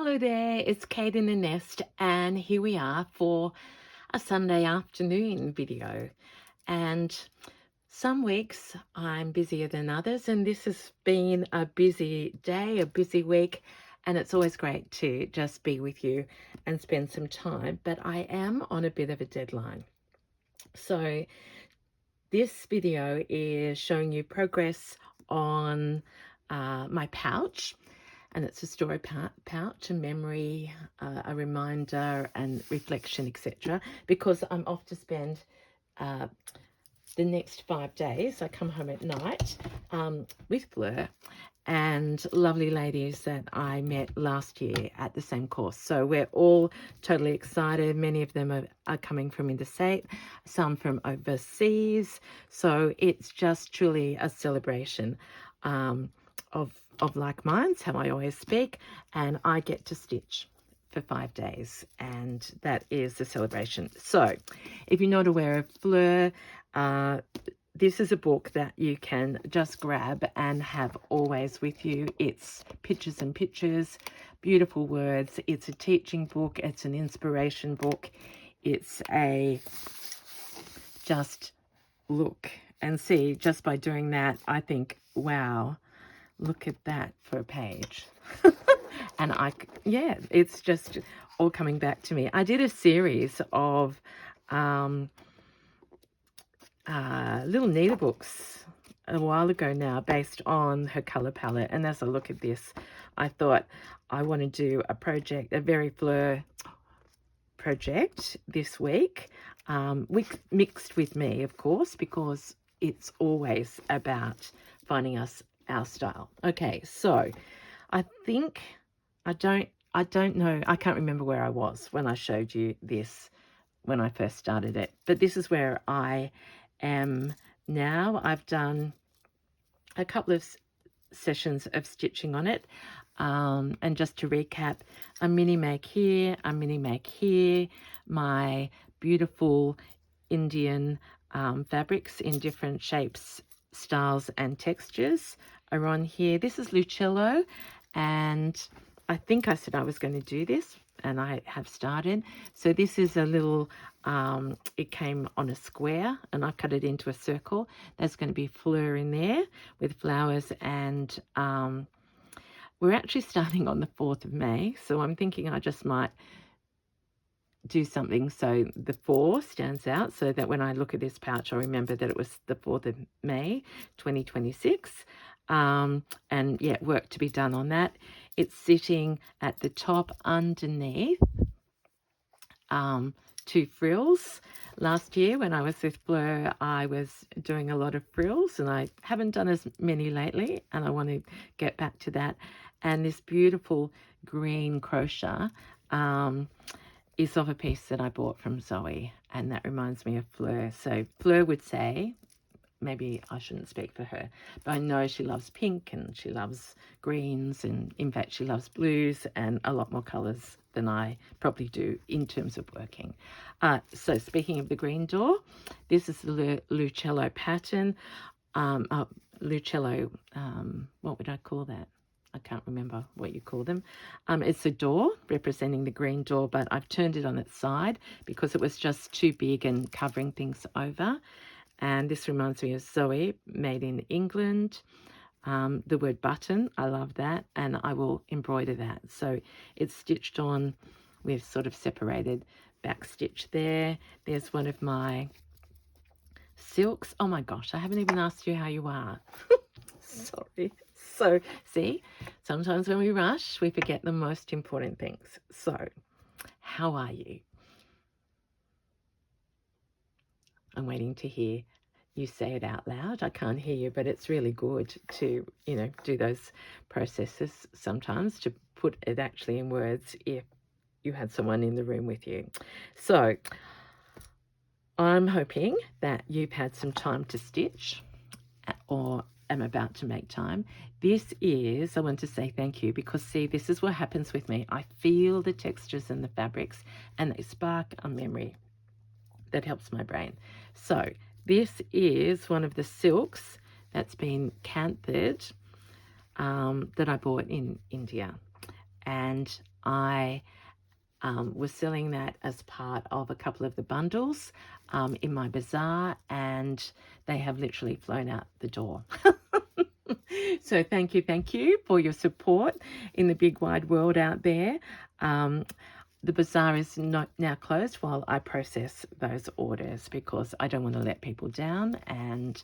Hello there, it's Kate in the Nest, and here we are for a Sunday afternoon video. And some weeks I'm busier than others, and this has been a busy day, a busy week, and it's always great to just be with you and spend some time. But I am on a bit of a deadline. So this video is showing you progress on my pouch. And it's a story pouch, a memory, a reminder and reflection, etc. Because I'm off to spend the next 5 days. I come home at night with Fleur and lovely ladies that I met last year at the same course. So we're all totally excited. Many of them are coming from interstate, some from overseas. So it's just truly a celebration of like minds, how I always speak, and I get to stitch for 5 days, and that is the celebration. So if you're not aware of Fleur, this is a book that you can just grab and have always with you. It's pictures and pictures, beautiful words. It's a teaching book. It's an inspiration book. It's a just look and see. Just by doing that, I think, wow, look at that for a page. And yeah, it's just all coming back to me. I did a series of little needlebooks a while ago now based on her color palette. And as I look at this, I thought I want to do a project, a very Fleur project this week, mixed with me, of course, because it's always about finding our style. Okay, so I think I don't know, I can't remember where I was when I showed you this when I first started it, but this is where I am now. I've done a couple of sessions of stitching on it, and just to recap, a mini make here, a mini make here, my beautiful Indian fabrics in different shapes, styles and textures are on here. This is Lucello, and I think I said I was going to do this, and I have started. So this is a little, it came on a square and I cut it into a circle. There's going to be Fleur in there with flowers, and we're actually starting on the 4th of May. So I'm thinking I just might do something so the 4 stands out, so that when I look at this pouch, I remember that it was the 4th of May, 2026. And yeah, work to be done on that. It's sitting at the top underneath 2 frills. Last year when I was with Fleur, I was doing a lot of frills, and I haven't done as many lately, and I want to get back to that. And this beautiful green crochet is of a piece that I bought from Zoe, and that reminds me of Fleur. So Fleur would say, maybe I shouldn't speak for her, but I know she loves pink and she loves greens, and in fact she loves blues and a lot more colours than I probably do in terms of working. So speaking of the green door, this is the Lucello pattern. Lucello, what would I call that? I can't remember what you call them. It's a door representing the green door, but I've turned it on its side because it was just too big and covering things over. And this reminds me of Zoe, made in England. The word button, I love that, and I will embroider that. So it's stitched on with sort of separated back stitch there. There's one of my silks. Oh my gosh, I haven't even asked you how you are. Sorry. So see, sometimes when we rush, we forget the most important things. So how are you? I'm waiting to hear you say it out loud. I can't hear you, but it's really good to, do those processes sometimes, to put it actually in words if you had someone in the room with you. So I'm hoping that you've had some time to stitch, or am about to make time. This is, I want to say thank you, because see, this is what happens with me. I feel the textures and the fabrics, and they spark a memory that helps my brain. So this is one of the silks that's been canthered, that I bought in India. And I was selling that as part of a couple of the bundles in my bazaar, and they have literally flown out the door. So thank you for your support in the big wide world out there. The bazaar is not now closed while I process those orders, because I don't want to let people down, and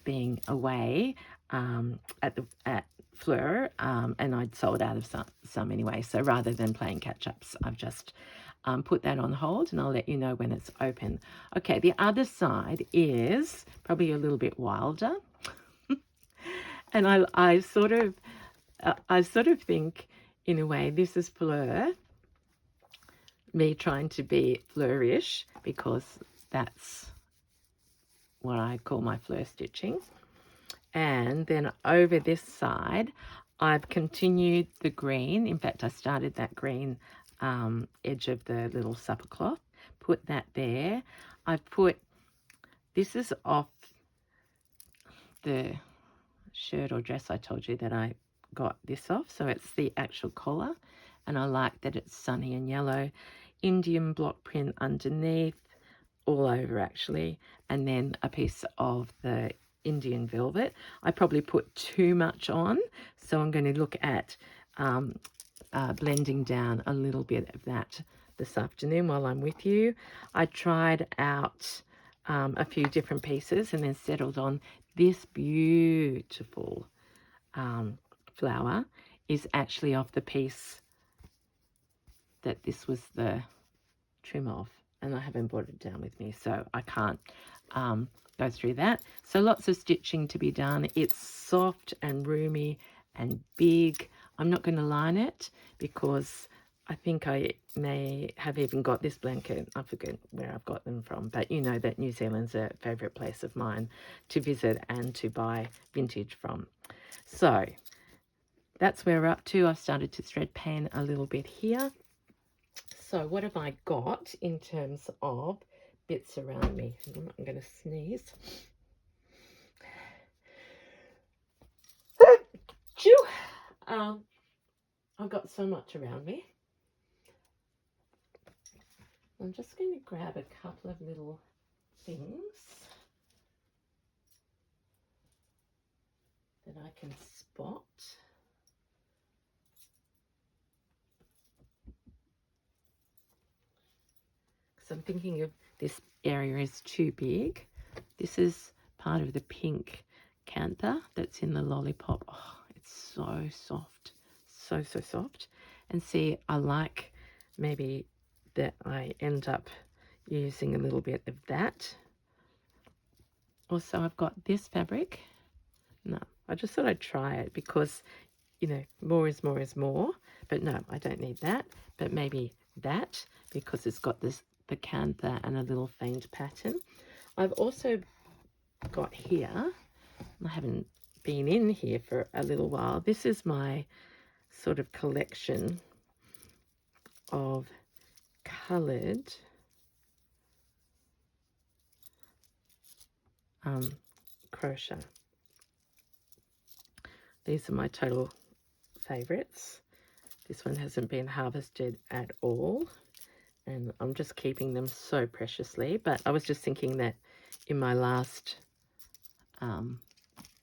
being away at Fleur, and I'd sold out of some anyway. So rather than playing catch-ups, I've just put that on hold, and I'll let you know when it's open. Okay, the other side is probably a little bit wilder, and I sort of think, in a way, this is Fleur, me trying to be Fleurish, because that's what I call my Fleur stitching. And then over this side, I've continued the green. In fact, I started that green edge of the little supper cloth, put that there. I've put, this is off the shirt or dress I told you that I got this off. So it's the actual collar, and I like that it's sunny and yellow. Indian block print underneath, all over actually, and then a piece of the Indian velvet. I probably put too much on, so I'm going to look at blending down a little bit of that this afternoon while I'm with you. I tried out a few different pieces and then settled on this beautiful flower. Is actually off the piece that this was the trim off, and I haven't brought it down with me, so I can't go through that. So lots of stitching to be done. It's soft and roomy and big. I'm not going to line it, because I think I may have even got this blanket. I forget where I've got them from, but you know that New Zealand's a favourite place of mine to visit and to buy vintage from. So that's where we're up to. I've started to thread pan a little bit here. So what have I got in terms of bits around me? I'm going to sneeze. Chew. I've got so much around me. I'm just going to grab a couple of little things that I can spot. So I'm thinking of this area is too big. This is part of the pink cantha that's in the lollipop. Oh, it's so soft, so soft. And see, I like maybe that I end up using a little bit of that. Also, I've got this fabric. No, I just thought I'd try it, because, you know, more is more is more. But no, I don't need that. But maybe that, because it's got this, the cantha and a little faint pattern. I've also got here, I haven't been in here for a little while. This is my sort of collection of coloured crochet. These are my total favourites. This one hasn't been harvested at all, and I'm just keeping them so preciously. But I was just thinking that in my last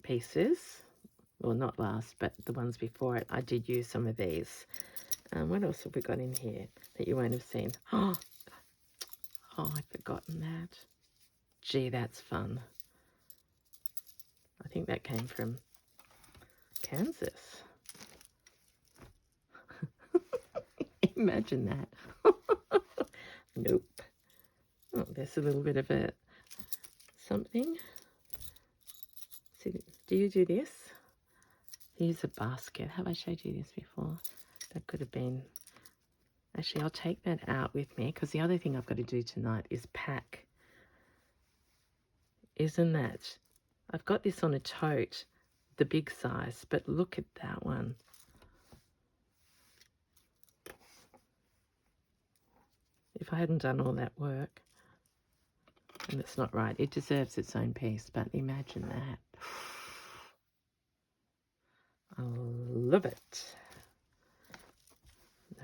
pieces, well, not last, but the ones before it, I did use some of these. What else have we got in here that you won't have seen? Oh, I've forgotten that. Gee, that's fun. I think that came from Kansas. Imagine that. Nope. Oh, there's a little bit of a something. See, do you do this? Here's a basket. Have I showed you this before? That could have been... Actually, I'll take that out with me, because the other thing I've got to do tonight is pack. Isn't that... I've got this on a tote, the big size, but look at that one. If I hadn't done all that work, and it's not right, it deserves its own piece, but imagine that. I love it.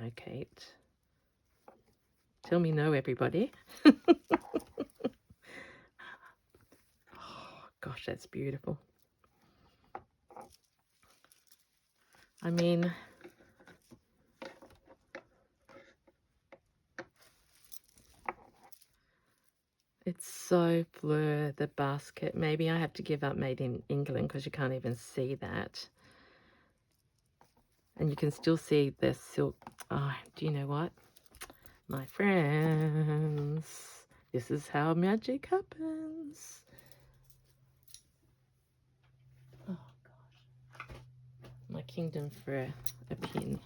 No, Kate. Tell me no, everybody. Oh, gosh, that's beautiful. I mean, it's so Fleur, the basket. Maybe I have to give up Made in England because you can't even see that. And you can still see the silk. Oh, do you know what? My friends, this is how magic happens. Oh, gosh. My kingdom for a pin.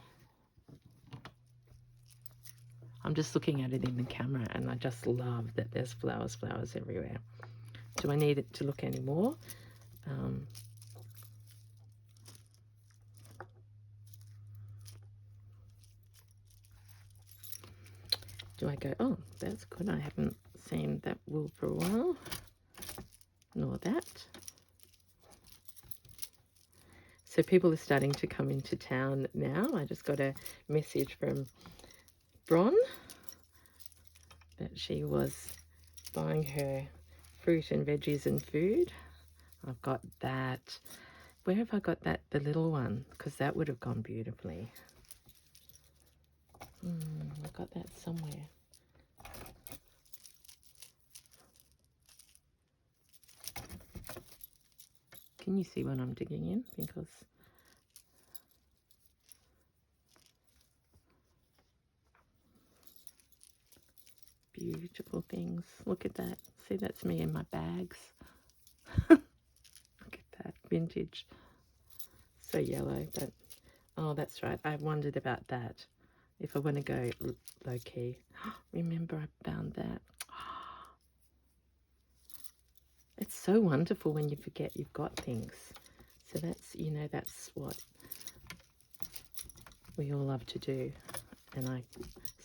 I'm just looking at it in the camera and I just love that there's flowers everywhere. Do I need it to look any more? Do I go, oh, that's good. I haven't seen that wool for a while. Nor that. So people are starting to come into town now. I just got a message from Bron that she was buying her fruit and veggies and food. I've got that. Where have I got that? The little one, because that would have gone beautifully. I've got that somewhere. Can you see what I'm digging in? Because beautiful things. Look at that. See, that's me in my bags. Look at that. Vintage. So yellow, but oh, that's right. I wondered about that. If I want to go low key. Remember, I found that. It's so wonderful when you forget you've got things. So that's, you know, that's what we all love to do. And I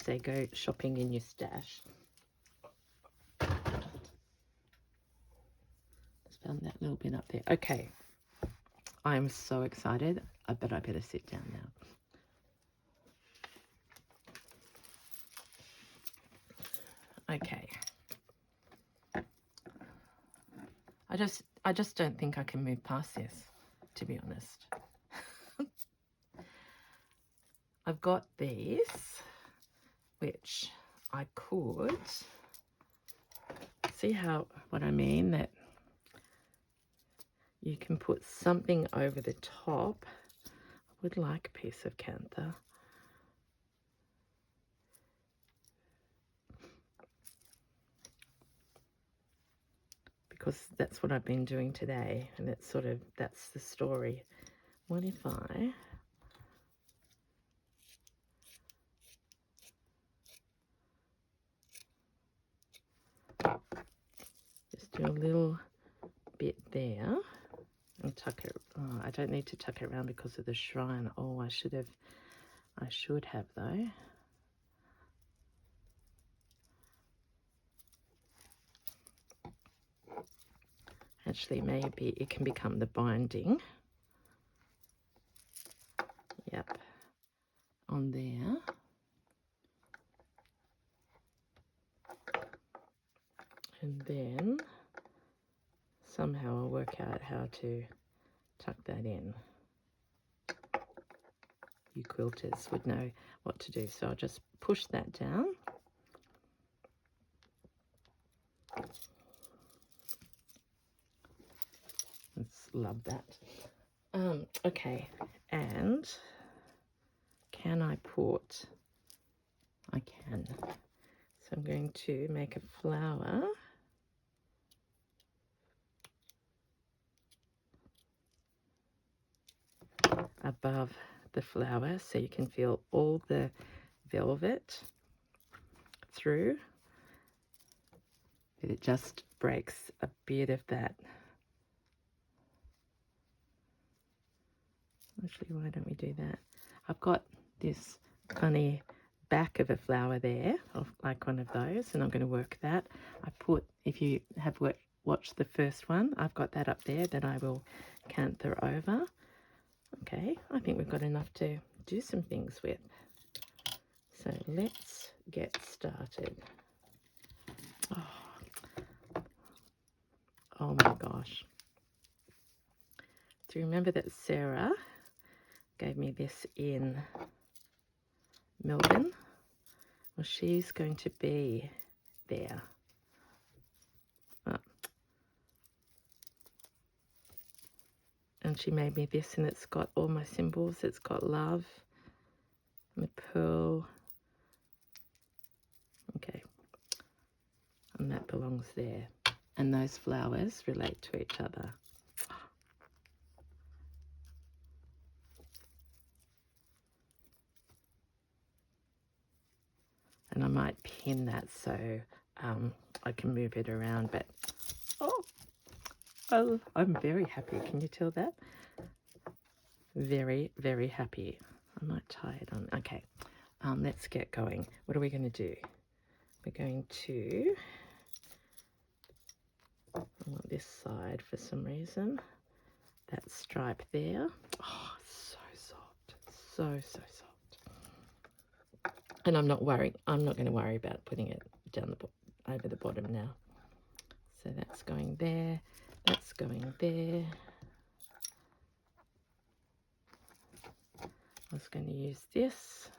say go shopping in your stash. Just found that little bit up there. Okay. I'm so excited, but I better sit down now. Okay. I just don't think I can move past this, to be honest. I've got these, which I could see what I mean, that you can put something over the top. I would like a piece of cantha. Because that's what I've been doing today, and it's sort of, that's the story. What if I just do a little bit there and tuck it? Oh, I don't need to tuck it around because of the shrine. Oh, I should have though. Actually, maybe it can become the binding. Yep, on there. And then somehow I'll work out how to tuck that in. You quilters would know what to do. So I'll just push that down. Love that. Okay, and can I put? I can. So I'm going to make a flower. Above the flower, so you can feel all the velvet through. It just breaks a bit of that. Actually, why don't we do that? I've got this funny back of a flower there, like one of those, and I'm going to work that. I put, if you have watched the first one, I've got that up there that I will cantha over. Okay, I think we've got enough to do some things with. let's get started. Oh my gosh. Do you remember that Sarah gave me this in Melbourne? Well, she's going to be there. And she made me this, and it's got all my symbols. It's got love and the pearl. Okay. And that belongs there. And those flowers relate to each other. And I might pin that so I can move it around. But, oh, I'm very happy. Can you tell that? Very, very happy. I might tie it on. Okay, let's get going. What are we going to do? We're going to, I want this side for some reason. That stripe there. Oh, so soft. So soft. And I'm not going to worry about putting it down over the bottom now. So that's going there. That's going there. I was going to use this.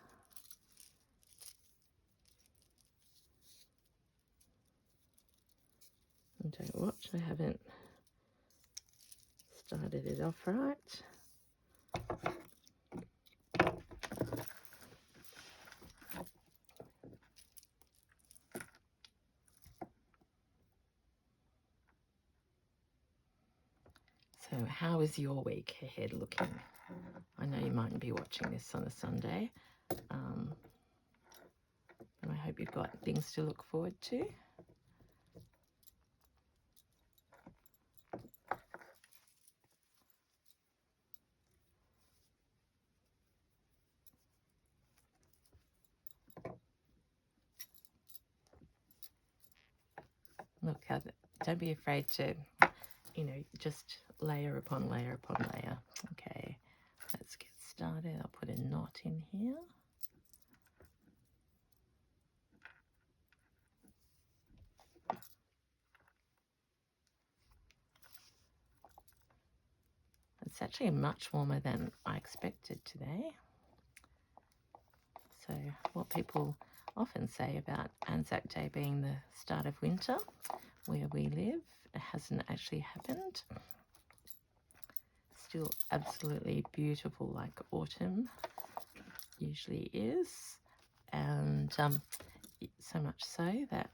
And don't watch, I haven't started it off right. So how is your week ahead looking? I know you mightn't be watching this on a Sunday. And I hope you've got things to look forward to. Look, don't be afraid to, just layer upon layer upon layer. Okay, let's get started. I'll put a knot in here. It's actually much warmer than I expected today. So what people often say about Anzac Day being the start of winter, where we live, it hasn't actually happened. Still absolutely beautiful, like autumn usually is. And so much so that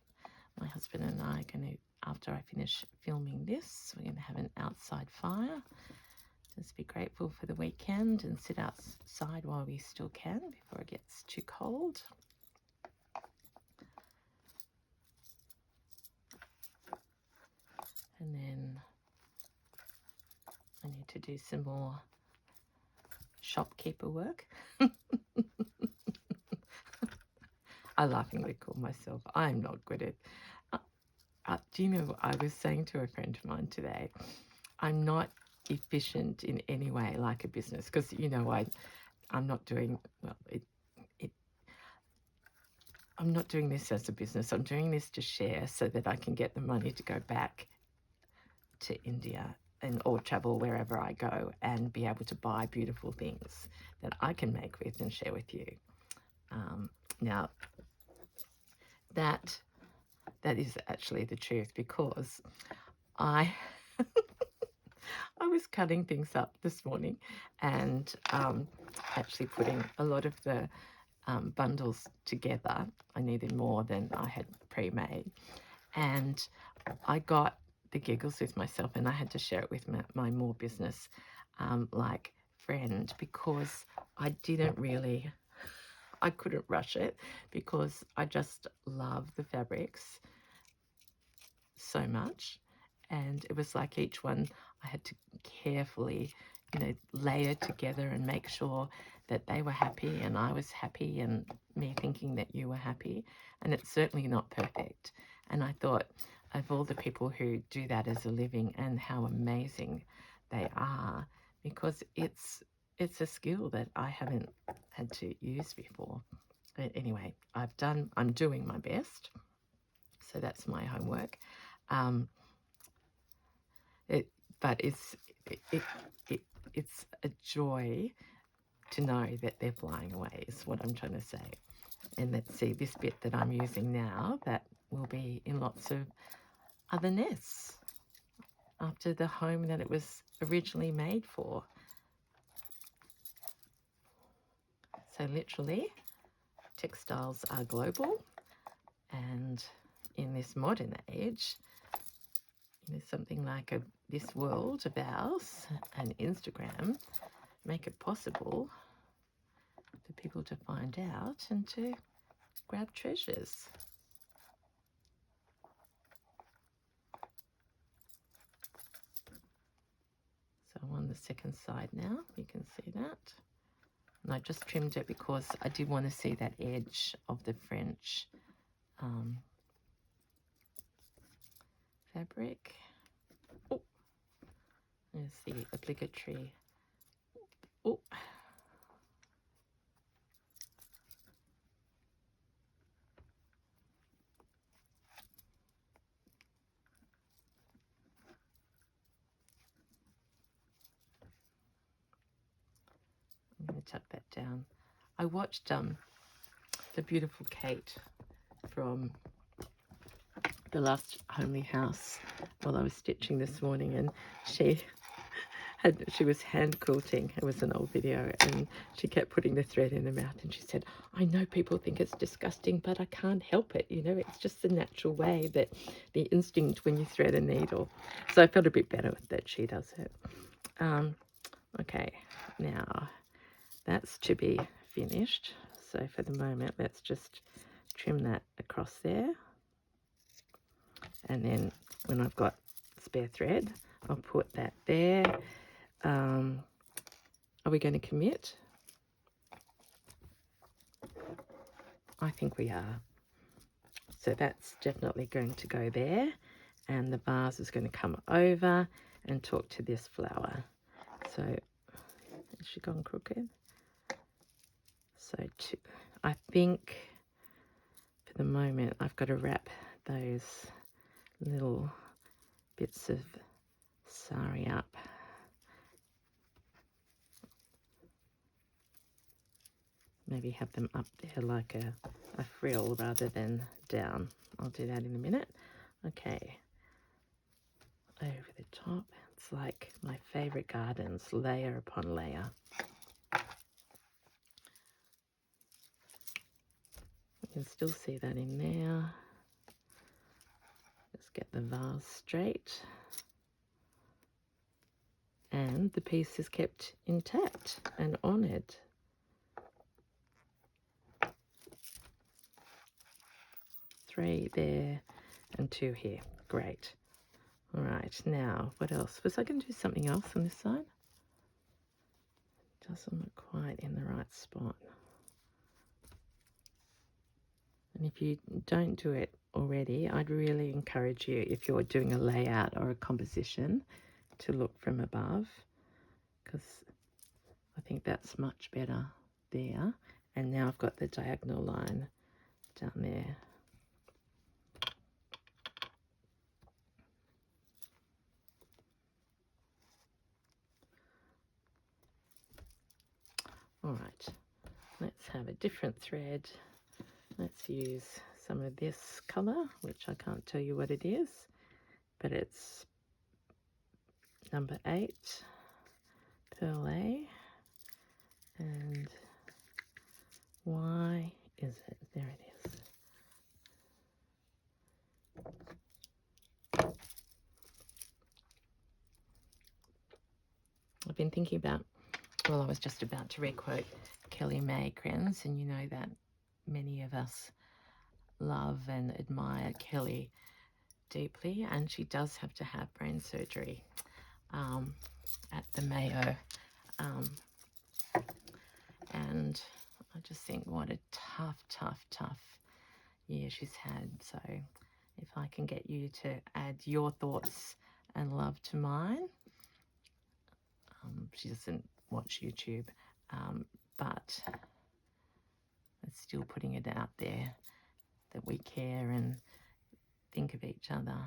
my husband and I are going to, after I finish filming this, we're going to have an outside fire. Just be grateful for the weekend and sit outside while we still can before it gets too cold. And then I need to do some more shopkeeper work. I laughingly call myself, I'm not good at do you know, I was saying to a friend of mine today, I'm not efficient in any way like a business, because I'm not doing, well, I'm not doing this as a business. I'm doing this to share so that I can get the money to go back to India or travel wherever I go and be able to buy beautiful things that I can make with and share with you. Now, that is actually the truth, because I was cutting things up this morning and actually putting a lot of the bundles together. I needed more than I had pre-made, and I got the giggles with myself, and I had to share it with my more business like friend, because I couldn't rush it, because I just love the fabrics so much. And it was like each one I had to carefully, layer together and make sure that they were happy and I was happy, and me thinking that you were happy. And it's certainly not perfect. And I thought of all the people who do that as a living and how amazing they are, because it's a skill that I haven't had to use before. Anyway, I'm doing my best. So that's my homework. Um, but it's a joy to know that they're flying away is what I'm trying to say. And let's see, this bit that I'm using now, that will be in lots of other nests after the home that it was originally made for. So literally, textiles are global, and in this modern age, something like this world of ours and Instagram make it possible for people to find out and to grab treasures. So I'm on the second side now, you can see that. And I just trimmed it because I did want to see that edge of the French fabric. Oh, there's the obligatory. Oh. I'm going to tuck that down. I watched the beautiful Kate from the last homely house while I was stitching this morning, and she was hand quilting. It was an old video, and she kept putting the thread in her mouth, and she said, I know people think it's disgusting, but I can't help it, it's just the natural way, that the instinct when you thread a needle. So I felt a bit better that she does it. Okay, now that's to be finished. So for the moment, let's just trim that across there. And then when I've got spare thread, I'll put that there. Are we going to commit? I think we are. So that's definitely going to go there. And the vase is going to come over and talk to this flower. So, has she gone crooked? So I think for the moment I've got to wrap those little bits of sari up. Maybe have them up there like a frill rather than down. I'll do that in a minute. Okay, over the top. It's like my favorite gardens, layer upon layer. You can still see that in there. Just get the vase straight. And the piece is kept intact and honoured. Three there and two here. Great. All right, now what else? Was I going to do something else on this side? Doesn't look quite in the right spot. And if you don't do it already, I'd really encourage you, if you're doing a layout or a composition, to look from above, because I think that's much better there. And now I've got the diagonal line down there. All right, let's have a different thread. Let's use some of this colour, which I can't tell you what it is, but it's number 8, Pearl A, and why is it? There it is. I've been thinking about, well, I was just about to requote Kelly May Krenz, and you know that many of us love and admire Kelly deeply, and she does have to have brain surgery at the Mayo. And I just think what a tough year she's had. So if I can get you to add your thoughts and love to mine. She doesn't watch YouTube, but It's still putting it out there that we care and think of each other.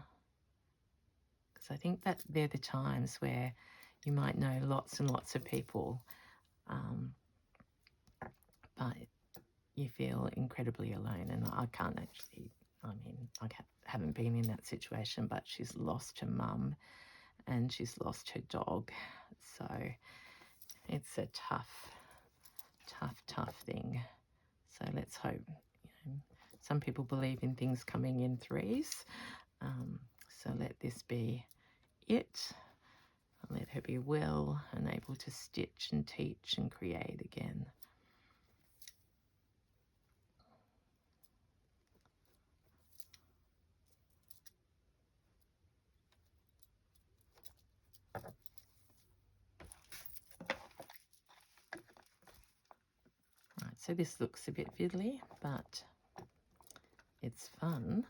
Because I think that they're the times where you might know lots and lots of people, but you feel incredibly alone. And I can't actually, I mean, I haven't been in that situation, but she's lost her mum and she's lost her dog. So it's a tough thing. So let's hope. Some people believe in things coming in threes. So let this be it. Let her be well and able to stitch and teach and create again. Right, so this looks a bit fiddly, but it's fun.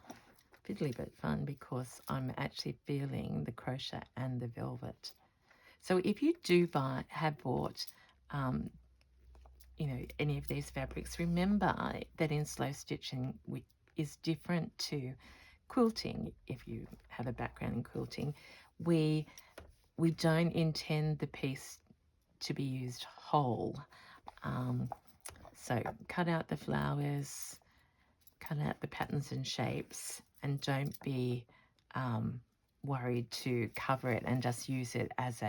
Fiddly but fun because I'm actually feeling the crochet and the velvet. So if you do have bought any of these fabrics, remember that in slow stitching is different to quilting. If you have a background in quilting, we don't intend the piece to be used whole. So cut out the flowers, cut out the patterns and shapes, and don't be worried to cover it and just use it as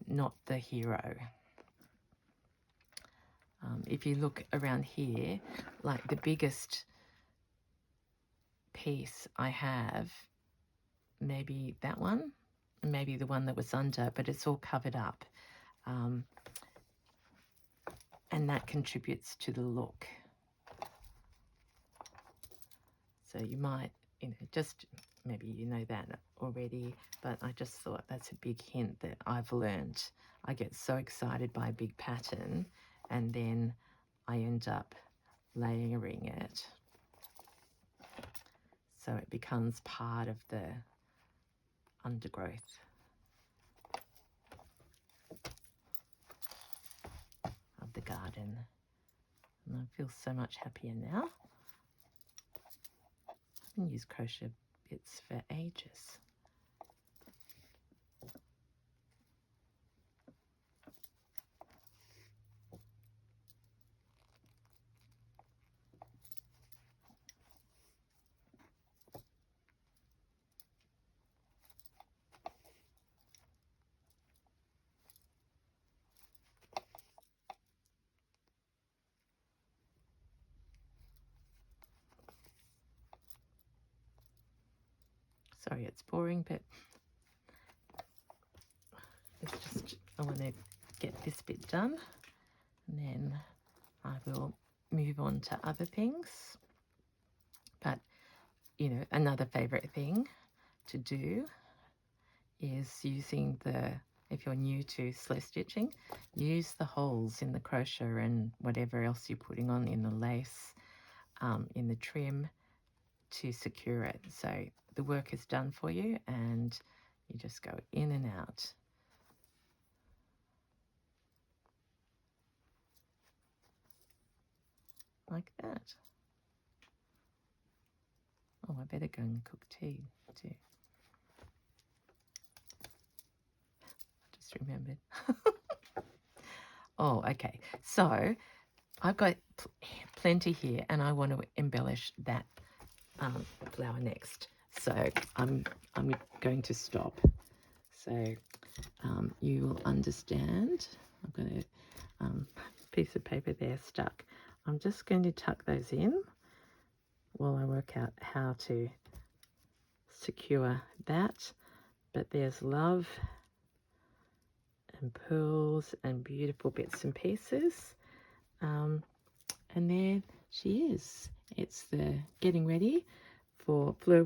not the hero. If you look around here, like the biggest piece I have, maybe that one, maybe the one that was under, but it's all covered up. And that contributes to the look. So you might, just maybe you know that already, but I just thought that's a big hint that I've learned. I get so excited by a big pattern and then I end up layering it. So it becomes part of the undergrowth of the garden. And I feel so much happier now. I haven't used crochet bits for ages. Sorry, it's boring, but I want to get this bit done, and then I will move on to other things. But, another favorite thing to do is using if you're new to slow stitching, use the holes in the crochet and whatever else you're putting on in the lace, in the trim, to secure it. So the work is done for you and you just go in and out. Like that. Oh, I better go and cook tea too. I just remembered. Oh, okay. So I've got plenty here and I want to embellish that flower next. So I'm going to stop. So you will understand. I've got a piece of paper there stuck. I'm just going to tuck those in while I work out how to secure that. But there's love and pearls and beautiful bits and pieces. And there she is. It's the getting ready for Fleur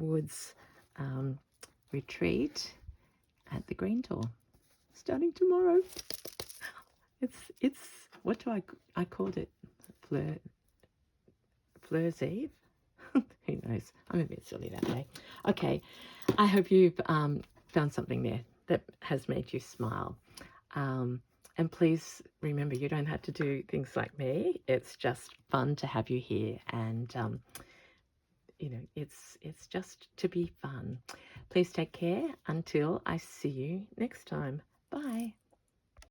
retreat at the Green Door, starting tomorrow. It's what do I called it? Fleur's Eve. Who knows? I'm a bit silly that day. Okay, I hope you've found something there that has made you smile. And please remember, you don't have to do things like me. It's just fun to have you here, and it's just to be fun. Please take care until I see you next time. Bye.